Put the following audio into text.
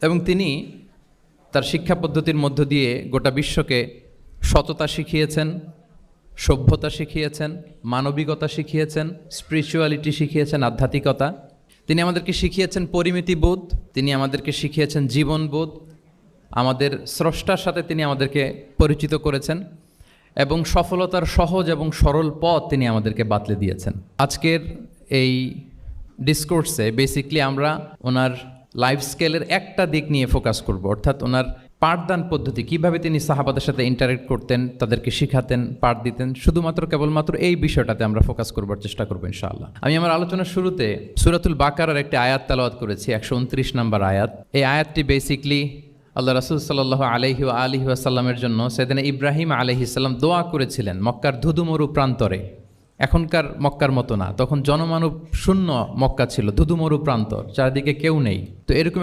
এবং তিনি তার শিক্ষা পদ্ধতির মধ্য দিয়ে গোটা বিশ্বকে সততা শিখিয়েছেন, সভ্যতা শিখিয়েছেন, মানবিকতা শিখিয়েছেন, স্পিরিচুয়ালিটি শিখিয়েছেন, আধ্যাত্মিকতা। তিনি আমাদেরকে শিখিয়েছেন পরিমিতিবোধ, তিনি আমাদেরকে শিখিয়েছেন জীবনবোধ, আমাদের স্রষ্টার সাথে তিনি আমাদেরকে পরিচিত করেছেন এবং সফলতার সহজ এবং সরল পথ তিনি আমাদেরকে বাতলে দিয়েছেন। আজকের এই ডিসকোর্সে বেসিকলি আমরা ওনার লাইফ স্কেলের একটা দিক নিয়ে ফোকাস করব, অর্থাৎ ওনার পাঠদান পদ্ধতি, কিভাবে তিনি সাহাবাদের সাথে ইন্টারেক্ট করতেন, তাদেরকে শিখাতেন, পাঠ দিতেন, শুধুমাত্র কেবলমাত্র এই বিষয়টাতে আমরা ফোকাস করবার চেষ্টা করবো ইনশাআল্লাহ। আমি আমার আলোচনার শুরুতে সূরাতুল বাকারার একটি আয়াত তেলাওয়াত করেছি, 129 নম্বর আয়াত। এই আয়াতটি বেসিকলি আল্লাহ রাসূল সাল্লাল্লাহু আলাইহি ওয়া আলিহি ওয়াসাল্লামের জন্য সাইয়েদনা ইব্রাহিম আলাইহিস সালাম দোয়া করেছিলেন মক্কার ধুধুমরু প্রান্তরে। এখনকার মক্কার মতো না, তখন জনমানব শূন্য মক্কা ছিল, ধুধুমরু প্রান্তর, চারিদিকে কেউ নেই। তো এরকম